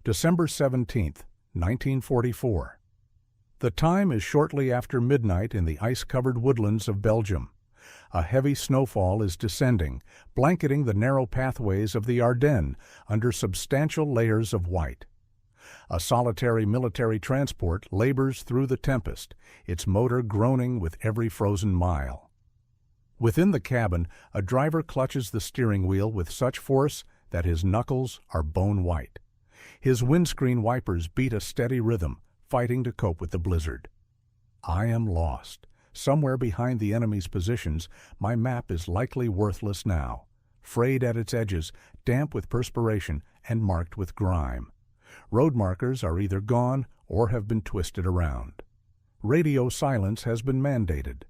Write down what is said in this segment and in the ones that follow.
December 17, 1944. The time is shortly after midnight in the ice-covered woodlands of Belgium. A heavy snowfall is descending, blanketing the narrow pathways of the Ardennes under substantial layers of white. A solitary military transport labors through the tempest, its motor groaning with every frozen mile. Within the cabin, a driver clutches the steering wheel with such force that his knuckles are bone white. His windscreen wipers beat a steady rhythm, fighting to cope with the blizzard. I am lost. Somewhere behind the enemy's positions, my map is likely worthless now, frayed at its edges, damp with perspiration, and marked with grime. Road markers are either gone or have been twisted around. Radio silence has been mandated.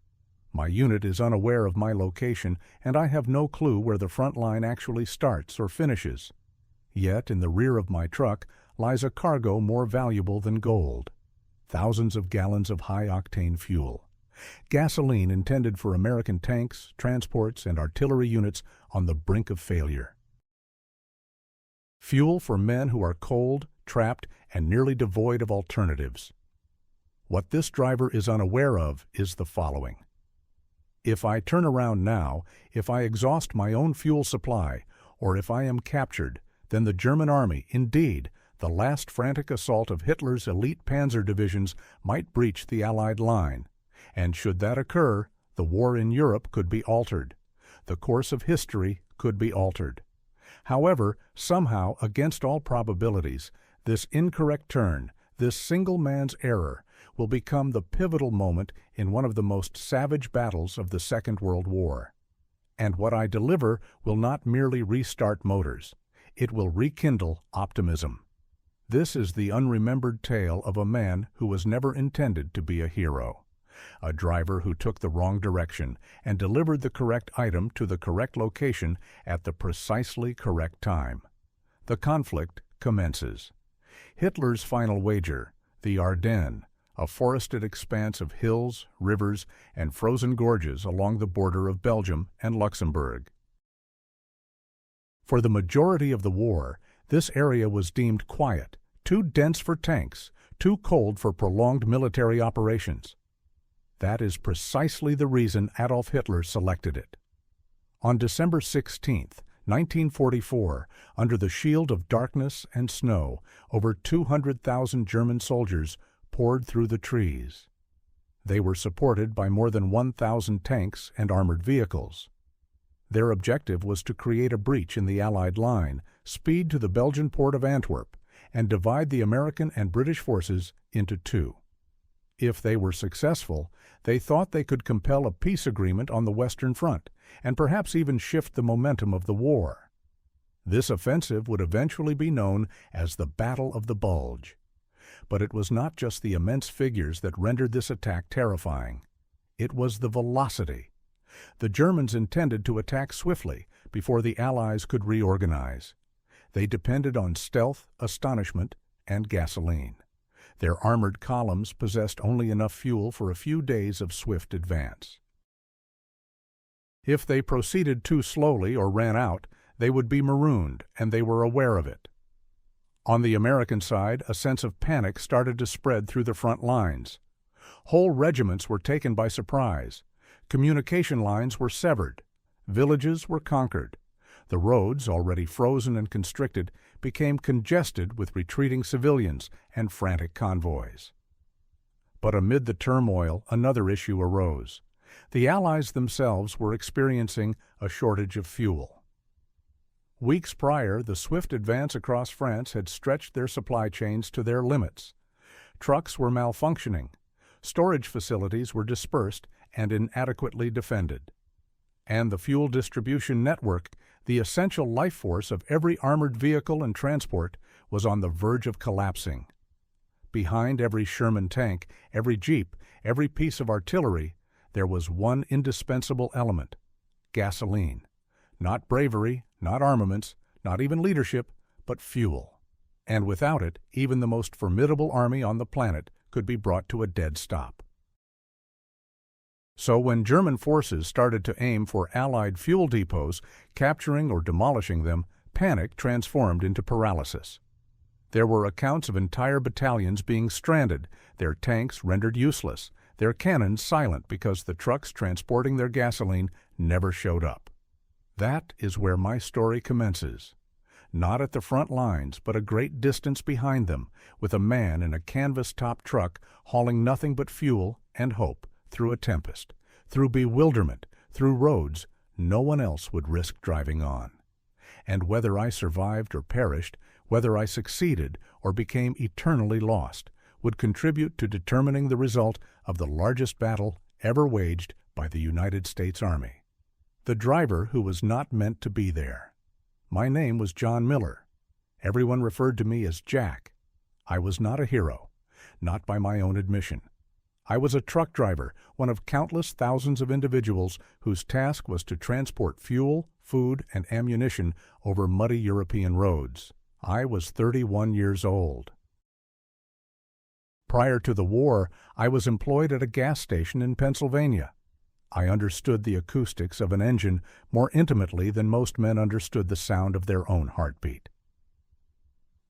My unit is unaware of my location, and I have no clue where the front line actually starts or finishes. Yet in the rear of my truck lies a cargo more valuable than gold. Thousands of gallons of high-octane fuel. Gasoline intended for American tanks, transports, and artillery units on the brink of failure. Fuel for men who are cold, trapped, and nearly devoid of alternatives. What this driver is unaware of is the following. If I turn around now, if I exhaust my own fuel supply, or if I am captured, then the German army, indeed, the last frantic assault of Hitler's elite panzer divisions, might breach the Allied line. And should that occur, the war in Europe could be altered. The course of history could be altered. However, somehow, against all probabilities, this incorrect turn, this single man's error, will become the pivotal moment in one of the most savage battles of the Second World War. And what I deliver will not merely restart motors. It will rekindle optimism. This is the unremembered tale of a man who was never intended to be a hero. A driver who took the wrong direction and delivered the correct item to the correct location at the precisely correct time. The conflict commences. Hitler's final wager, the Ardennes, a forested expanse of hills, rivers, and frozen gorges along the border of Belgium and Luxembourg. For the majority of the war, this area was deemed quiet, too dense for tanks, too cold for prolonged military operations. That is precisely the reason Adolf Hitler selected it. On December 16, 1944, under the shield of darkness and snow, over 200,000 German soldiers poured through the trees. They were supported by more than 1,000 tanks and armored vehicles. Their objective was to create a breach in the Allied line, speed to the Belgian port of Antwerp, and divide the American and British forces into two. If they were successful, they thought they could compel a peace agreement on the Western Front, and perhaps even shift the momentum of the war. This offensive would eventually be known as the Battle of the Bulge. But it was not just the immense figures that rendered this attack terrifying. It was the velocity. The Germans intended to attack swiftly before the Allies could reorganize. They depended on stealth, astonishment, and gasoline. Their armored columns possessed only enough fuel for a few days of swift advance. If they proceeded too slowly or ran out, they would be marooned, and they were aware of it. On the American side, a sense of panic started to spread through the front lines. Whole regiments were taken by surprise. Communication lines were severed. Villages were conquered. The roads, already frozen and constricted, became congested with retreating civilians and frantic convoys. But amid the turmoil, another issue arose. The Allies themselves were experiencing a shortage of fuel. Weeks prior, the swift advance across France had stretched their supply chains to their limits. Trucks were malfunctioning. Storage facilities were dispersed and inadequately defended. And the fuel distribution network, the essential life force of every armored vehicle and transport, was on the verge of collapsing. Behind every Sherman tank, every jeep, every piece of artillery, there was one indispensable element: gasoline. Not bravery, not armaments, not even leadership, but fuel. And without it, even the most formidable army on the planet could be brought to a dead stop. So when German forces started to aim for Allied fuel depots, capturing or demolishing them, panic transformed into paralysis. There were accounts of entire battalions being stranded, their tanks rendered useless, their cannons silent because the trucks transporting their gasoline never showed up. That is where my story commences. Not at the front lines, but a great distance behind them, with a man in a canvas-topped truck hauling nothing but fuel and hope through a tempest, through bewilderment, through roads no one else would risk driving on. And whether I survived or perished, whether I succeeded or became eternally lost, would contribute to determining the result of the largest battle ever waged by the United States Army. The driver who was not meant to be there. My name was John Miller. Everyone referred to me as Jack. I was not a hero, not by my own admission. I was a truck driver, one of countless thousands of individuals whose task was to transport fuel, food, and ammunition over muddy European roads. I was 31 years old. Prior to the war, I was employed at a gas station in Pennsylvania. I understood the acoustics of an engine more intimately than most men understood the sound of their own heartbeat.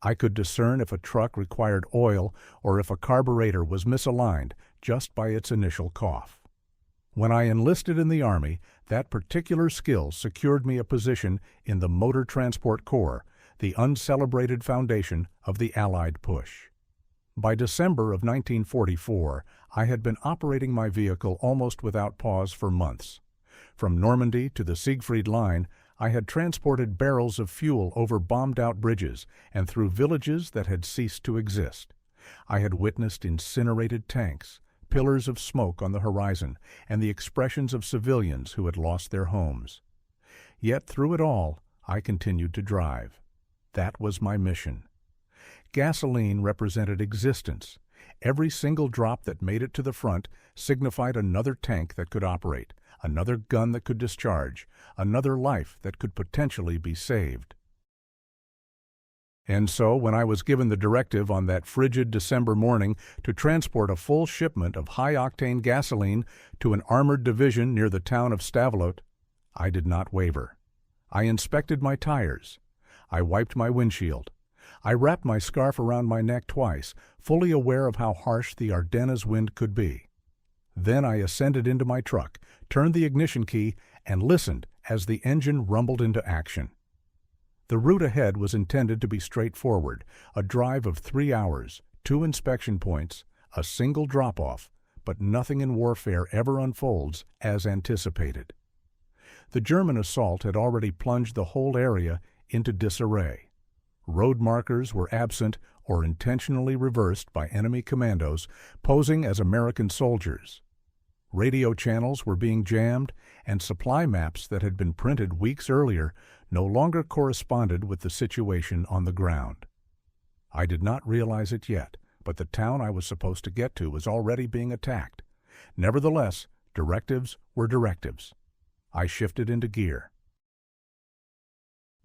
I could discern if a truck required oil or if a carburetor was misaligned just by its initial cough. When I enlisted in the Army, that particular skill secured me a position in the Motor Transport Corps, the uncelebrated foundation of the Allied push. By December of 1944, I had been operating my vehicle almost without pause for months. From Normandy to the Siegfried Line, I had transported barrels of fuel over bombed-out bridges and through villages that had ceased to exist. I had witnessed incinerated tanks, pillars of smoke on the horizon, and the expressions of civilians who had lost their homes. Yet through it all, I continued to drive. That was my mission. Gasoline represented existence. Every single drop that made it to the front signified another tank that could operate, another gun that could discharge, another life that could potentially be saved. And so, when I was given the directive on that frigid December morning to transport a full shipment of high-octane gasoline to an armored division near the town of Stavelot, I did not waver. I inspected my tires. I wiped my windshield. I wrapped my scarf around my neck twice, fully aware of how harsh the Ardennes wind could be. Then I ascended into my truck, turned the ignition key, and listened as the engine rumbled into action. The route ahead was intended to be straightforward, a drive of 3 hours, 2 inspection points, a single drop-off, but nothing in warfare ever unfolds as anticipated. The German assault had already plunged the whole area into disarray. Road markers were absent or intentionally reversed by enemy commandos posing as American soldiers. Radio channels were being jammed, and supply maps that had been printed weeks earlier no longer corresponded with the situation on the ground. I did not realize it yet, but the town I was supposed to get to was already being attacked. Nevertheless, directives were directives. I shifted into gear.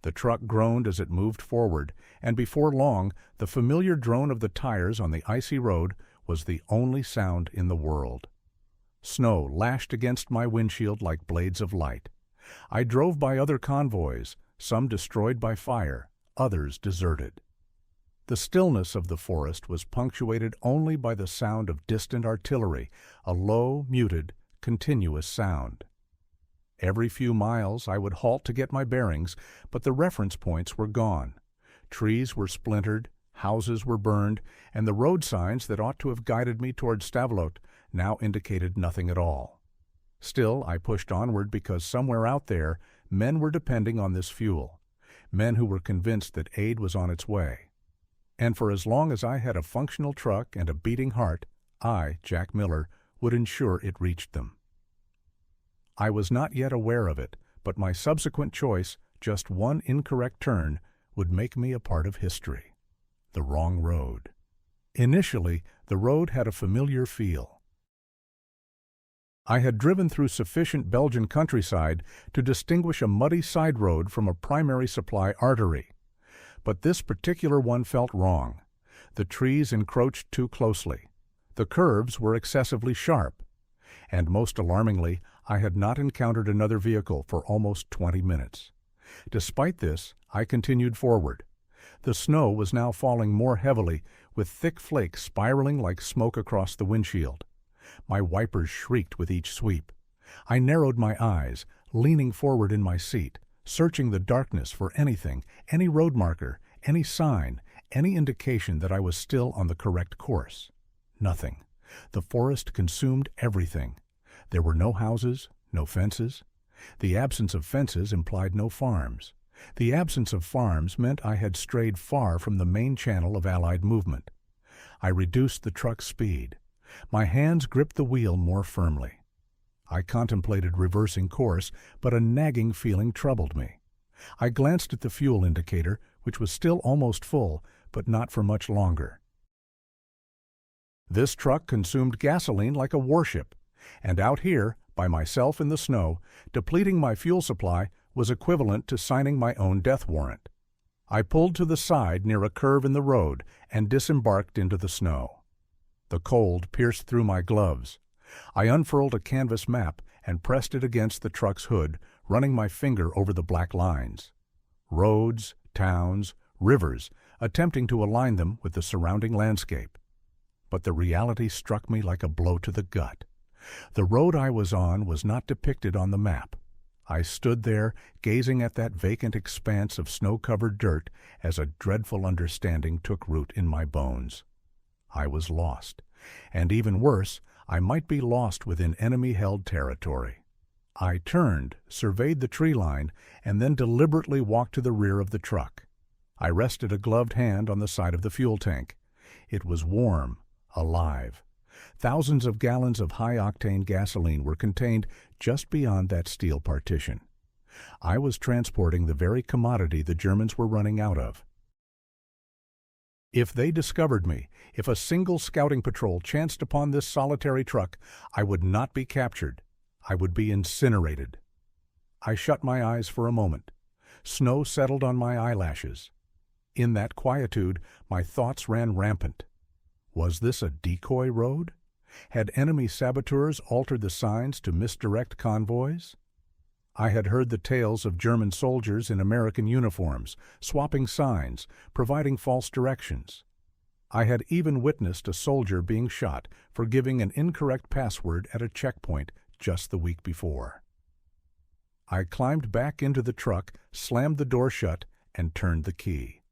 The truck groaned as it moved forward, and before long, the familiar drone of the tires on the icy road was the only sound in the world. Snow lashed against my windshield like blades of light. I drove by other convoys, some destroyed by fire, others deserted. The stillness of the forest was punctuated only by the sound of distant artillery, a low, muted, continuous sound. Every few miles I would halt to get my bearings, but the reference points were gone. Trees were splintered, houses were burned, and the road signs that ought to have guided me toward Stavelot now indicated nothing at all. Still, I pushed onward because somewhere out there, men were depending on this fuel, men who were convinced that aid was on its way. And for as long as I had a functional truck and a beating heart, I, Jack Miller, would ensure it reached them. I was not yet aware of it, but my subsequent choice, just one incorrect turn, would make me a part of history. The wrong road. Initially, the road had a familiar feel. I had driven through sufficient Belgian countryside to distinguish a muddy side road from a primary supply artery. But this particular one felt wrong. The trees encroached too closely. The curves were excessively sharp. And most alarmingly, I had not encountered another vehicle for almost 20 minutes. Despite this, I continued forward. The snow was now falling more heavily, with thick flakes spiraling like smoke across the windshield. My wipers shrieked with each sweep. I narrowed my eyes, leaning forward in my seat, searching the darkness for anything, any road marker, any sign, any indication that I was still on the correct course. Nothing. The forest consumed everything. There were no houses, no fences. The absence of fences implied no farms. The absence of farms meant I had strayed far from the main channel of Allied movement. I reduced the truck's speed. My hands gripped the wheel more firmly. I contemplated reversing course, but a nagging feeling troubled me. I glanced at the fuel indicator, which was still almost full, but not for much longer. This truck consumed gasoline like a warship, and out here, by myself in the snow, depleting my fuel supply was equivalent to signing my own death warrant. I pulled to the side near a curve in the road and disembarked into the snow. The cold pierced through my gloves. I unfurled a canvas map and pressed it against the truck's hood, running my finger over the black lines. Roads, towns, rivers, attempting to align them with the surrounding landscape. But the reality struck me like a blow to the gut. The road I was on was not depicted on the map. I stood there, gazing at that vacant expanse of snow-covered dirt as a dreadful understanding took root in my bones. I was lost, and even worse, I might be lost within enemy-held territory. I turned, surveyed the tree line, and then deliberately walked to the rear of the truck. I rested a gloved hand on the side of the fuel tank. It was warm, alive. Thousands of gallons of high-octane gasoline were contained just beyond that steel partition. I was transporting the very commodity the Germans were running out of. If they discovered me, if a single scouting patrol chanced upon this solitary truck, I would not be captured. I would be incinerated. I shut my eyes for a moment. Snow settled on my eyelashes. In that quietude, my thoughts ran rampant. Was this a decoy road? Had enemy saboteurs altered the signs to misdirect convoys? I had heard the tales of German soldiers in American uniforms, swapping signs, providing false directions. I had even witnessed a soldier being shot for giving an incorrect password at a checkpoint just the week before. I climbed back into the truck, slammed the door shut, and turned the key.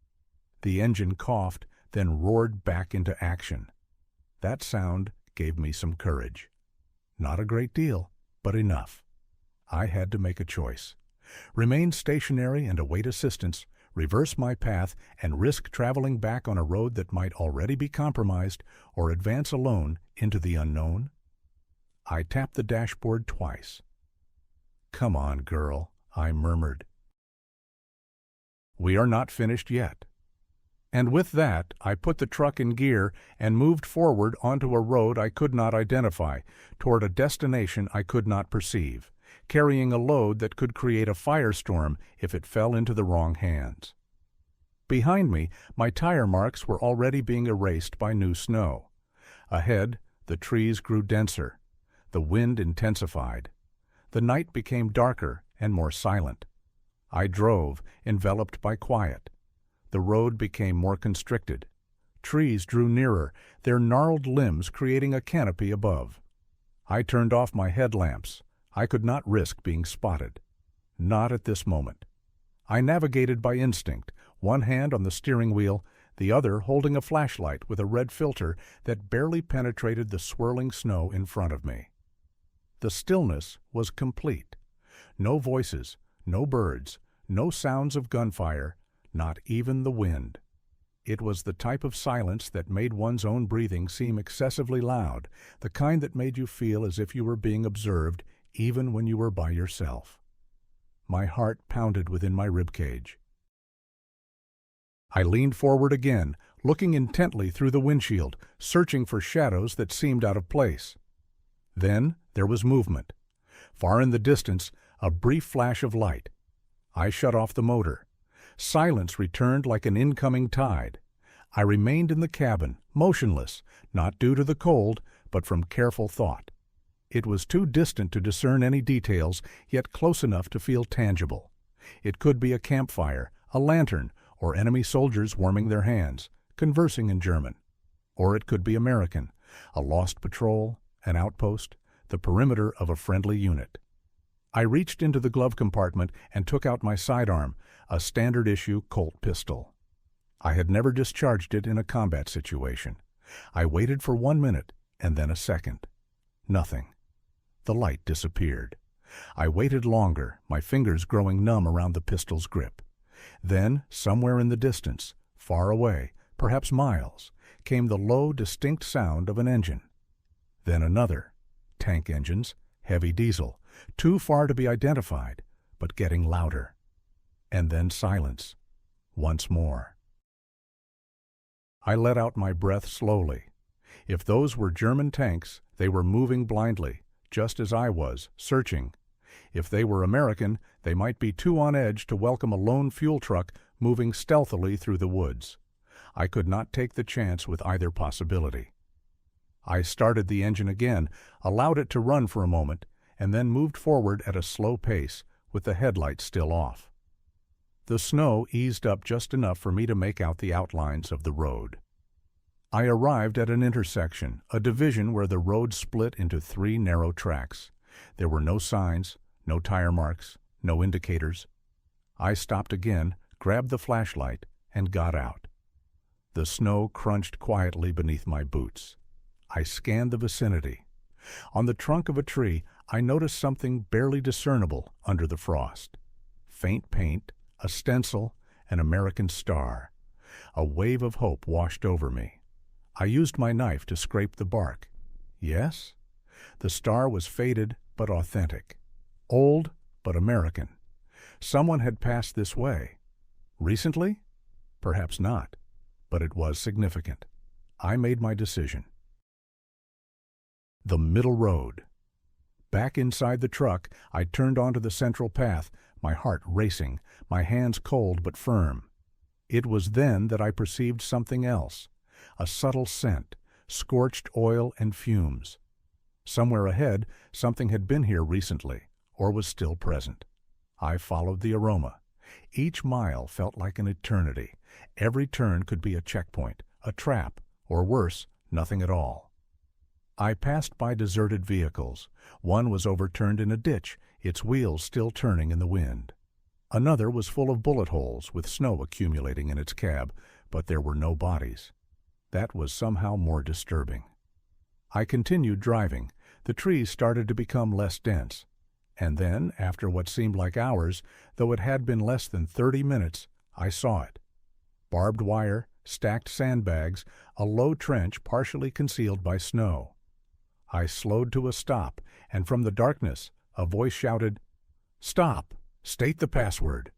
The engine coughed, then roared back into action. That sound gave me some courage. Not a great deal, but enough. I had to make a choice. Remain stationary and await assistance, reverse my path, and risk traveling back on a road that might already be compromised, or advance alone into the unknown. I tapped the dashboard twice. "Come on, girl," I murmured. "We are not finished yet." And with that, I put the truck in gear and moved forward onto a road I could not identify, toward a destination I could not perceive, carrying a load that could create a firestorm if it fell into the wrong hands. Behind me, my tire marks were already being erased by new snow. Ahead, the trees grew denser. The wind intensified. The night became darker and more silent. I drove, enveloped by quiet. The road became more constricted. Trees drew nearer, their gnarled limbs creating a canopy above. I turned off my headlamps. I could not risk being spotted. Not at this moment. I navigated by instinct, one hand on the steering wheel, the other holding a flashlight with a red filter that barely penetrated the swirling snow in front of me. The stillness was complete. No voices, no birds, no sounds of gunfire, not even the wind. It was the type of silence that made one's own breathing seem excessively loud, the kind that made you feel as if you were being observed even when you were by yourself. My heart pounded within my ribcage. I leaned forward again, looking intently through the windshield, searching for shadows that seemed out of place. Then there was movement. Far in the distance, a brief flash of light. I shut off the motor. Silence returned like an incoming tide. I remained in the cabin, motionless, not due to the cold, but from careful thought. It was too distant to discern any details, yet close enough to feel tangible. It could be a campfire, a lantern, or enemy soldiers warming their hands, conversing in German. Or it could be American, a lost patrol, an outpost, the perimeter of a friendly unit. I reached into the glove compartment and took out my sidearm, a standard-issue Colt pistol. I had never discharged it in a combat situation. I waited for 1 minute, and then a second. Nothing. The light disappeared. I waited longer, my fingers growing numb around the pistol's grip. Then, somewhere in the distance, far away, perhaps miles, came the low, distinct sound of an engine. Then another. Tank engines, heavy diesel, too far to be identified, but getting louder. And then silence. Once more. I let out my breath slowly. If those were German tanks, they were moving blindly, just as I was, searching. If they were American, they might be too on edge to welcome a lone fuel truck moving stealthily through the woods. I could not take the chance with either possibility. I started the engine again, allowed it to run for a moment, and then moved forward at a slow pace, with the headlights still off. The snow eased up just enough for me to make out the outlines of the road. I arrived at an intersection, a division where the road split into 3 narrow tracks. There were no signs, no tire marks, no indicators. I stopped again, grabbed the flashlight, and got out. The snow crunched quietly beneath my boots. I scanned the vicinity. On the trunk of a tree, I noticed something barely discernible under the frost. Faint paint, a stencil, an American star. A wave of hope washed over me. I used my knife to scrape the bark. Yes, the star was faded but authentic. Old but American. Someone had passed this way. Recently? Perhaps not, but it was significant. I made my decision. The middle road. Back inside the truck, I turned onto the central path, my heart racing, my hands cold but firm. It was then that I perceived something else, a subtle scent, scorched oil and fumes. Somewhere ahead, something had been here recently, or was still present. I followed the aroma. Each mile felt like an eternity. Every turn could be a checkpoint, a trap, or worse, nothing at all. I passed by deserted vehicles. One was overturned in a ditch, its wheels still turning in the wind. Another was full of bullet holes, with snow accumulating in its cab, but there were no bodies. That was somehow more disturbing. I continued driving. The trees started to become less dense. And then, after what seemed like hours, though it had been less than 30 minutes, I saw it. Barbed wire, stacked sandbags, a low trench partially concealed by snow. I slowed to a stop, and from the darkness, a voice shouted, "Stop! State the password."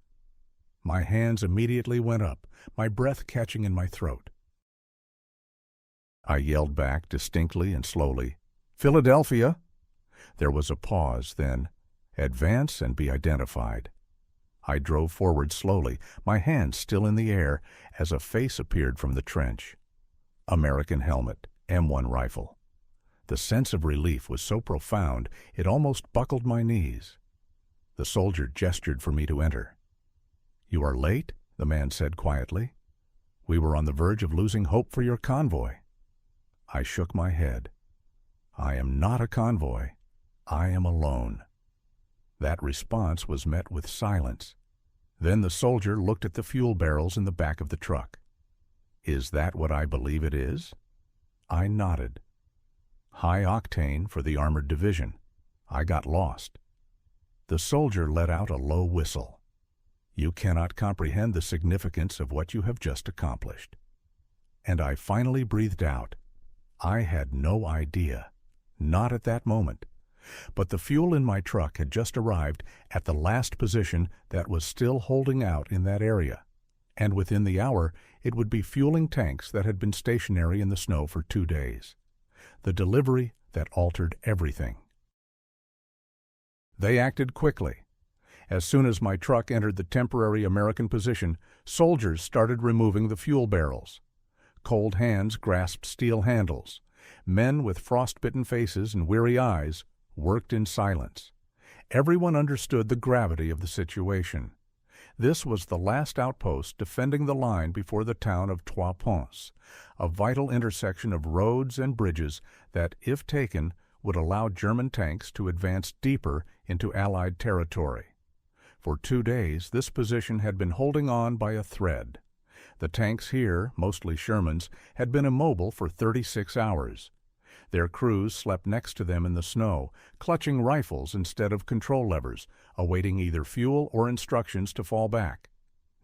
My hands immediately went up, my breath catching in my throat. I yelled back distinctly and slowly, "Philadelphia." There was a pause, then, "Advance and be identified." I drove forward slowly, my hands still in the air, as a face appeared from the trench. American helmet, M1 rifle. The sense of relief was so profound it almost buckled my knees. The soldier gestured for me to enter. "You are late," the man said quietly. "We were on the verge of losing hope for your convoy." I shook my head. I am not a convoy. I am alone. That response was met with silence. Then the soldier looked at the fuel barrels in the back of the truck. "Is that what I believe it is?" I nodded. High-octane for the armored division. I got lost. The soldier let out a low whistle. "You cannot comprehend the significance of what you have just accomplished." And I finally breathed out. I had no idea. Not at that moment. But the fuel in my truck had just arrived at the last position that was still holding out in that area. And within the hour, it would be fueling tanks that had been stationary in the snow for 2 days. The delivery that altered everything. They acted quickly. As soon as my truck entered the temporary American position, soldiers started removing the fuel barrels. Cold hands grasped steel handles. Men with frostbitten faces and weary eyes worked in silence. Everyone understood the gravity of the situation. This was the last outpost defending the line before the town of Trois Ponts, a vital intersection of roads and bridges that, if taken, would allow German tanks to advance deeper into Allied territory. For 2 days, this position had been holding on by a thread. The tanks here, mostly Shermans, had been immobile for 36 hours. Their crews slept next to them in the snow, clutching rifles instead of control levers, awaiting either fuel or instructions to fall back.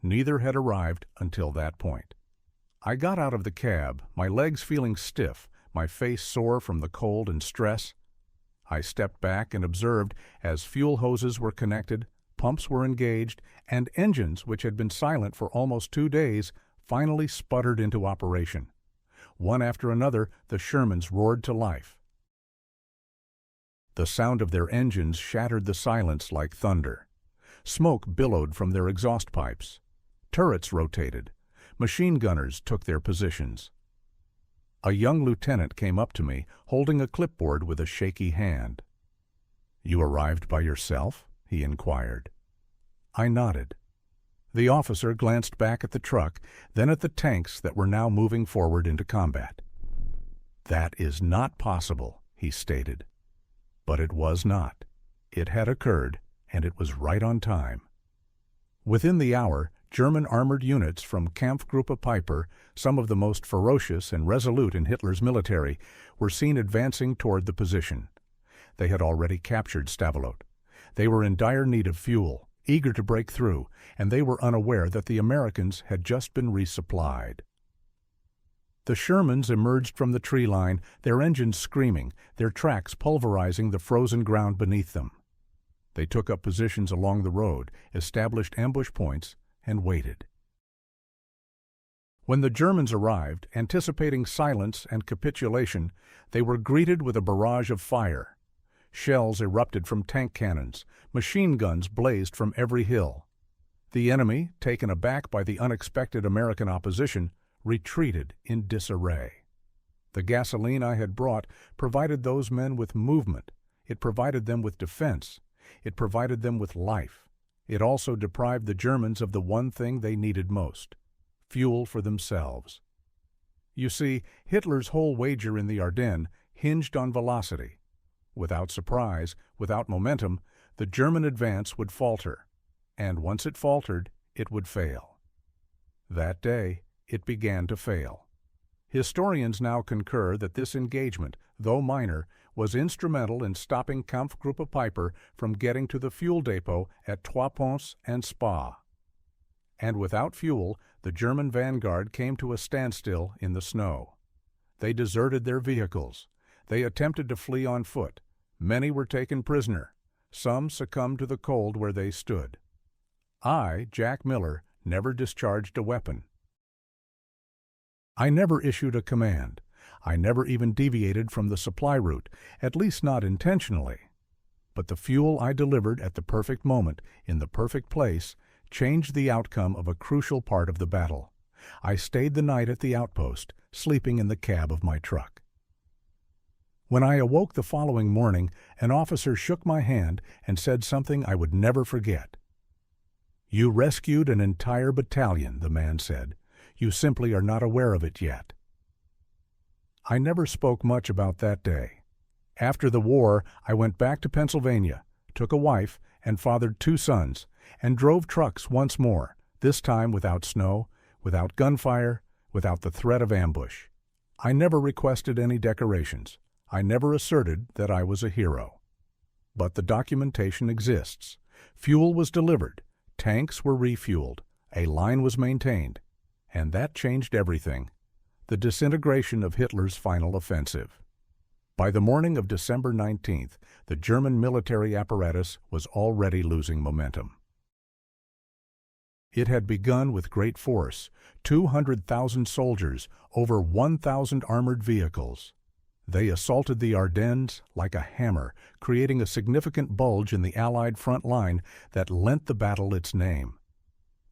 Neither had arrived until that point. I got out of the cab, my legs feeling stiff, my face sore from the cold and stress. I stepped back and observed as fuel hoses were connected, pumps were engaged, and engines, which had been silent for almost 2 days, finally sputtered into operation. One after another, the Shermans roared to life. The sound of their engines shattered the silence like thunder. Smoke billowed from their exhaust pipes. Turrets rotated. Machine gunners took their positions. A young lieutenant came up to me, holding a clipboard with a shaky hand. "You arrived by yourself?" he inquired. I nodded. The officer glanced back at the truck, then at the tanks that were now moving forward into combat. "That is not possible," he stated. But it was not. It had occurred, and it was right on time. Within the hour, German armored units from Kampfgruppe Piper, some of the most ferocious and resolute in Hitler's military, were seen advancing toward the position. They had already captured Stavelot. They were in dire need of fuel, eager to break through, and they were unaware that the Americans had just been resupplied. The Shermans emerged from the tree line, their engines screaming, their tracks pulverizing the frozen ground beneath them. They took up positions along the road, established ambush points, and waited. When the Germans arrived, anticipating silence and capitulation, they were greeted with a barrage of fire. Shells erupted from tank cannons, machine guns blazed from every hill. The enemy, taken aback by the unexpected American opposition, retreated in disarray. The gasoline I had brought provided those men with movement. It provided them with defense. It provided them with life. It also deprived the Germans of the one thing they needed most: fuel for themselves. You see, Hitler's whole wager in the Ardennes hinged on velocity. Without surprise, without momentum, the German advance would falter, and once it faltered, it would fail. That day, it began to fail. Historians now concur that this engagement, though minor, was instrumental in stopping Kampfgruppe Piper from getting to the fuel depot at Trois Ponts and Spa. And without fuel, the German vanguard came to a standstill in the snow. They deserted their vehicles. They attempted to flee on foot. Many were taken prisoner. Some succumbed to the cold where they stood. I, Jack Miller, never discharged a weapon. I never issued a command. I never even deviated from the supply route, at least not intentionally. But the fuel I delivered at the perfect moment, in the perfect place, changed the outcome of a crucial part of the battle. I stayed the night at the outpost, sleeping in the cab of my truck. When I awoke the following morning, an officer shook my hand and said something I would never forget. "You rescued an entire battalion," the man said. "You simply are not aware of it yet." I never spoke much about that day. After the war, I went back to Pennsylvania, took a wife, and fathered 2 sons, and drove trucks once more, this time without snow, without gunfire, without the threat of ambush. I never requested any decorations. I never asserted that I was a hero. But the documentation exists. Fuel was delivered, tanks were refueled, a line was maintained, and that changed everything. The disintegration of Hitler's final offensive. By the morning of December 19th, the German military apparatus was already losing momentum. It had begun with great force, 200,000 soldiers, over 1,000 armored vehicles. They assaulted the Ardennes like a hammer, creating a significant bulge in the Allied front line that lent the battle its name.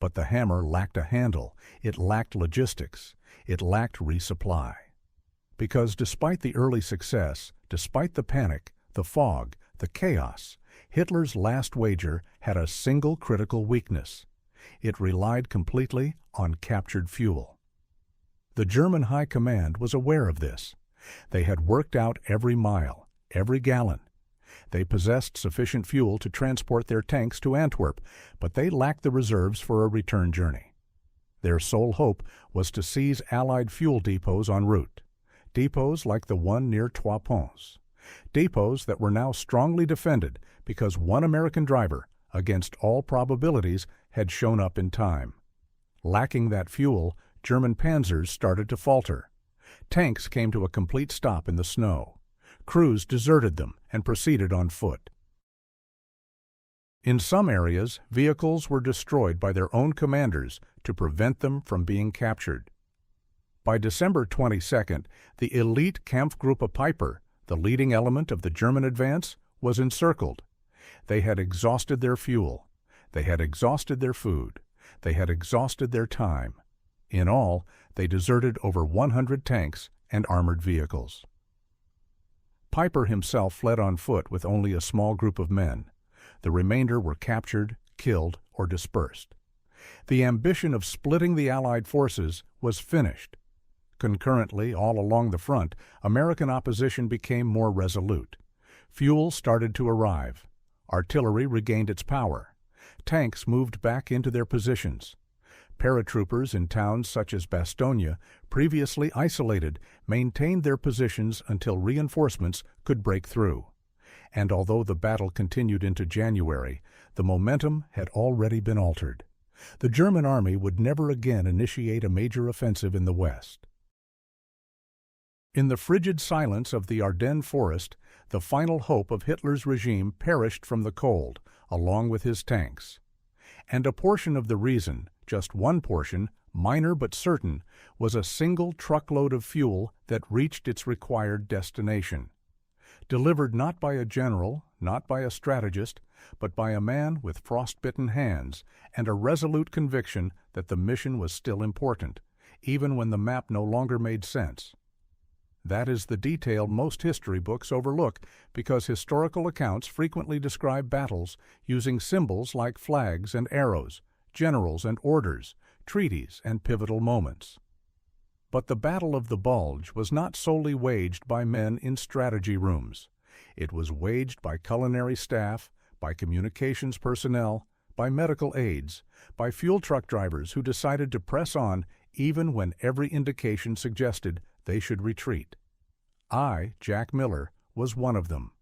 But the hammer lacked a handle, it lacked logistics, it lacked resupply. Because despite the early success, despite the panic, the fog, the chaos, Hitler's last wager had a single critical weakness. It relied completely on captured fuel. The German High Command was aware of this. They had worked out every mile, every gallon. They possessed sufficient fuel to transport their tanks to Antwerp, but they lacked the reserves for a return journey. Their sole hope was to seize Allied fuel depots en route, depots like the one near Trois Ponts, depots that were now strongly defended because one American driver, against all probabilities, had shown up in time. Lacking that fuel, German panzers started to falter. Tanks came to a complete stop in the snow. Crews deserted them and proceeded on foot. In some areas, vehicles were destroyed by their own commanders to prevent them from being captured. By December 22nd, the elite Kampfgruppe Piper, the leading element of the German advance, was encircled. They had exhausted their fuel. They had exhausted their food. They had exhausted their time. In all, they deserted over 100 tanks and armored vehicles. Piper himself fled on foot with only a small group of men. The remainder were captured, killed, or dispersed. The ambition of splitting the Allied forces was finished. Concurrently, all along the front, American opposition became more resolute. Fuel started to arrive. Artillery regained its power. Tanks moved back into their positions. Paratroopers in towns such as Bastogne, previously isolated, maintained their positions until reinforcements could break through. And although the battle continued into January, the momentum had already been altered. The German army would never again initiate a major offensive in the West. In the frigid silence of the Ardennes forest, the final hope of Hitler's regime perished from the cold, along with his tanks. And a portion of the reason, just one portion, minor but certain, was a single truckload of fuel that reached its required destination. Delivered not by a general, not by a strategist, but by a man with frostbitten hands and a resolute conviction that the mission was still important, even when the map no longer made sense. That is the detail most history books overlook because historical accounts frequently describe battles using symbols like flags and arrows, generals and orders, treaties and pivotal moments. But the Battle of the Bulge was not solely waged by men in strategy rooms. It was waged by culinary staff, by communications personnel, by medical aides, by fuel truck drivers who decided to press on even when every indication suggested they should retreat. I, Jack Miller, was one of them.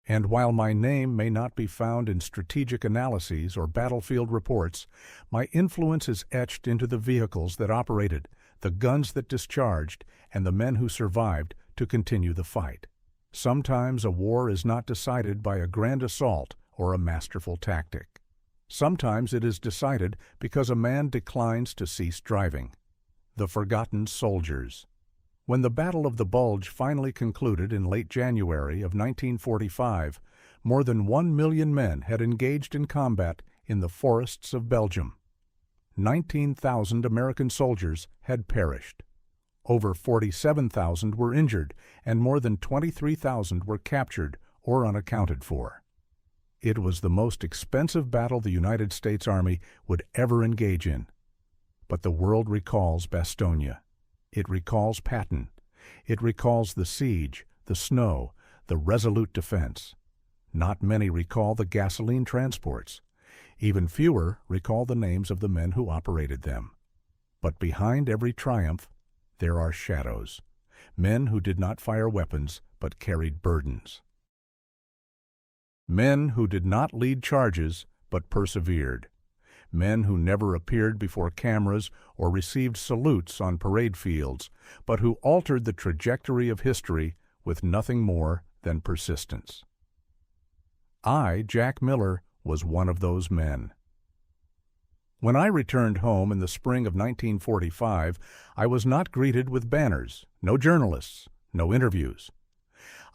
And while my name may not be found in strategic analyses or battlefield reports, my influence is etched into the vehicles that operated, the guns that discharged, and the men who survived to continue the fight. Sometimes a war is not decided by a grand assault or a masterful tactic. Sometimes it is decided because a man declines to cease driving. The Forgotten Soldiers. When the Battle of the Bulge finally concluded in late January of 1945, more than 1 million men had engaged in combat in the forests of Belgium. 19,000 American soldiers had perished. Over 47,000 were injured, and more than 23,000 were captured or unaccounted for. It was the most expensive battle the United States Army would ever engage in. But the world recalls Bastogne. It recalls Patton. It recalls the siege, the snow, the resolute defense. Not many recall the gasoline transports. Even fewer recall the names of the men who operated them. But behind every triumph, there are shadows. Men who did not fire weapons, but carried burdens. Men who did not lead charges, but persevered. Men who never appeared before cameras or received salutes on parade fields, but who altered the trajectory of history with nothing more than persistence. I, Jack Miller, was one of those men. When I returned home in the spring of 1945, I was not greeted with banners, no journalists, no interviews.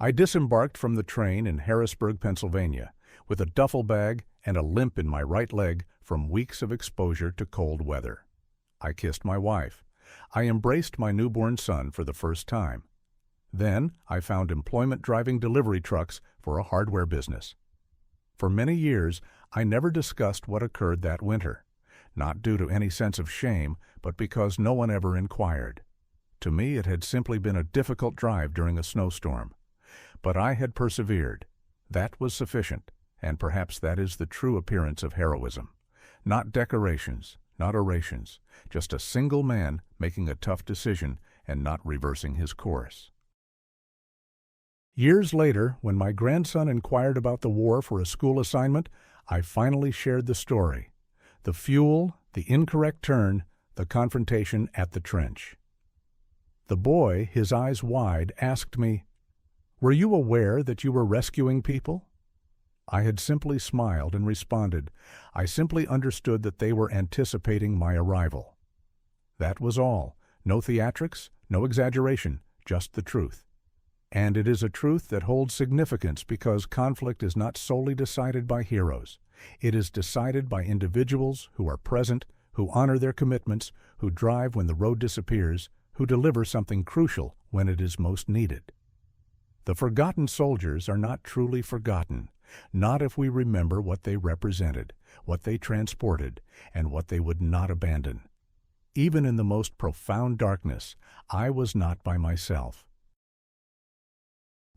I disembarked from the train in Harrisburg, Pennsylvania, with a duffel bag and a limp in my right leg from weeks of exposure to cold weather. I kissed my wife. I embraced my newborn son for the first time. Then I found employment driving delivery trucks for a hardware business. For many years, I never discussed what occurred that winter, not due to any sense of shame, but because no one ever inquired. To me, it had simply been a difficult drive during a snowstorm. But I had persevered. That was sufficient, and perhaps that is the true appearance of heroism. Not decorations, not orations, just a single man making a tough decision and not reversing his course. Years later, when my grandson inquired about the war for a school assignment, I finally shared the story. The fuel, the incorrect turn, the confrontation at the trench. The boy, his eyes wide, asked me, "Were you aware that you were rescuing people?" I had simply smiled and responded, "I simply understood that they were anticipating my arrival." That was all. No theatrics, no exaggeration, just the truth. And it is a truth that holds significance because conflict is not solely decided by heroes. It is decided by individuals who are present, who honor their commitments, who drive when the road disappears, who deliver something crucial when it is most needed. The forgotten soldiers are not truly forgotten, not if we remember what they represented, what they transported, and what they would not abandon. Even in the most profound darkness, I was not by myself.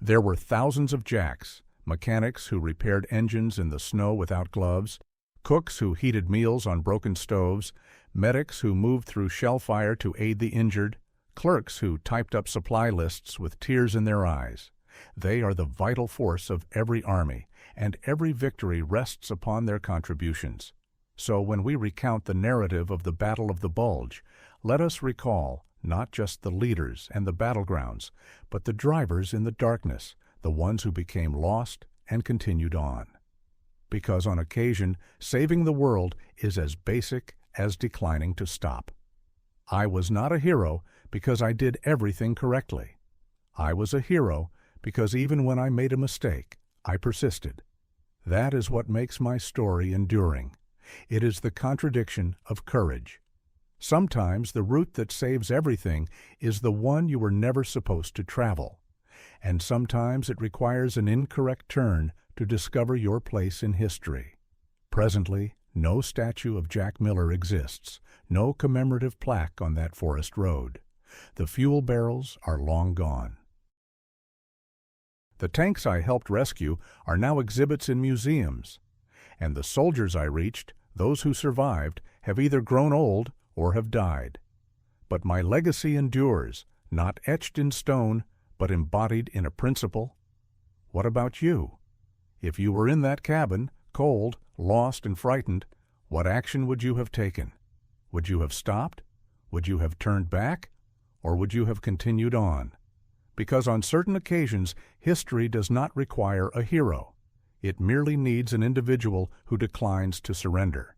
There were thousands of jacks, mechanics who repaired engines in the snow without gloves, cooks who heated meals on broken stoves, medics who moved through shell fire to aid the injured, clerks who typed up supply lists with tears in their eyes. They are the vital force of every army, and every victory rests upon their contributions. So when we recount the narrative of the Battle of the Bulge, let us recall not just the leaders and the battlegrounds, but the drivers in the darkness, the ones who became lost and continued on. Because on occasion, saving the world is as basic as declining to stop. I was not a hero because I did everything correctly. I was a hero because even when I made a mistake, I persisted. That is what makes my story enduring. It is the contradiction of courage. Sometimes the route that saves everything is the one you were never supposed to travel. And sometimes it requires an incorrect turn to discover your place in history. Presently, no statue of Jack Miller exists, no commemorative plaque on that forest road. The fuel barrels are long gone. The tanks I helped rescue are now exhibits in museums, and the soldiers I reached, those who survived, have either grown old or have died. But my legacy endures, not etched in stone, but embodied in a principle. What about you? If you were in that cabin, cold, lost, and frightened, what action would you have taken? Would you have stopped? Would you have turned back? Or would you have continued on? Because on certain occasions, history does not require a hero. It merely needs an individual who declines to surrender.